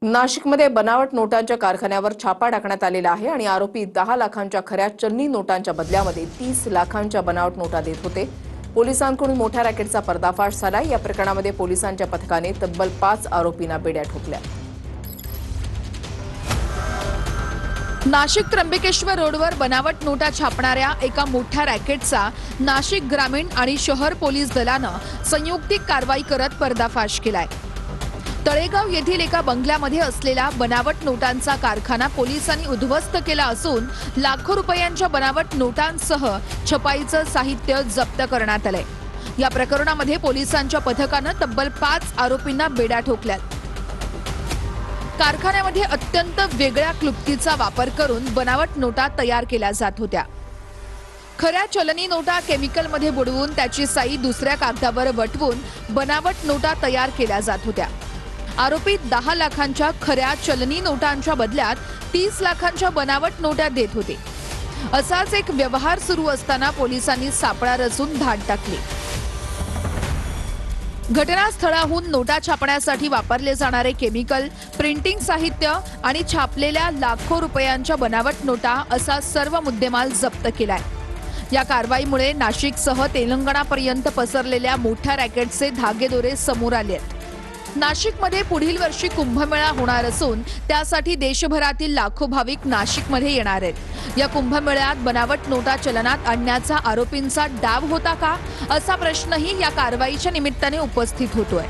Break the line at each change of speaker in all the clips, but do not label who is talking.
नाशिकमध्ये बनावट नोटांच्या कारखान्यावर छापा टाकण्यात आलेला आहे आणि आरोपी 10 लाखांच्या खऱ्या चलनी नोटांच्या बदल्यामध्ये 30 लाखांच्या बनावट नोटा देत होते। पोलिसांकडून मोठ्या रॅकेटचा पर्दाफाश झाला। या प्रकरणामध्ये पोलिसांच्या पथकाने तब्बल 5 आरोपींना बेड्या ठोकल्या।
नाशिक त्र्यंबकेश्वर रोडवर बनावट नोटा छापणाऱ्या एका मोठ्या रॅकेटचा नाशिक ग्रामीण आणि शहर पोलीस दलानं संयुक्तिक कारवाई करत पर्दाफाश केलाय। तळेगाव येथील एका बंगल्यामध्ये असलेला बनावट नोटांचा कारखाना पोलिसांनी उद्ध्वस्त केला असून लाखो रुपयांच्या बनावट नोटांसह छपाईचं साहित्य जप्त करण्यात आलंय। या प्रकरणामध्ये पोलिसांच्या पथकानं तब्बल 5 आरोपींना बेड्या ठोकल्यात। कारखान्यामध्ये अत्यंत वेगळ्या क्लुप्तीचा वापर करून बनावट नोटा तयार केल्या जात होत्या। खऱ्या चलनी नोटा केमिकलमध्ये बुडवून त्याची साई दुसऱ्या कागदावर वटवून बनावट नोटा तयार केल्या जात होत्या। आरोपी 10 लाखांच्या खऱ्या चलनी नोटांच्या बदल्यात 30 लाखांच्या बनावट नोटा देत होते। असाच एक व्यवहार सुरू असताना पोलिसांनी सापळा रचून धाड टाकली। घटनास्थळाहून नोटा छापण्यासाठी वापरले जाणारे केमिकल, प्रिंटिंग साहित्य आणि छापलेल्या लाखो रुपयांच्या बनावट नोटा असा सर्व मुद्देमाल जप्त केलाय। या कारवाईमुळे नाशिकसह तेलंगणापर्यंत पसरलेल्या मोठ्या रॅकेटचे धागेदोरे समोर आले आहेत। नाशिकमध्ये पुढील वर्षी कुंभमेळा होणार असून त्यासाठी देशभरातील लाखो भाविक नाशिकमध्ये येणार आहेत। या कुंभमेळ्यात बनावट नोटा चलनात आणण्याचा आरोपींचा डाव होता का, असा प्रश्नही या कारवाईच्या निमित्ताने उपस्थित होतोय।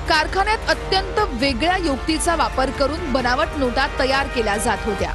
कारखान्यात अत्यंत वेगळ्या युक्तीचा वापर करून बनावट नोटा तयार केल्या जात होत्या।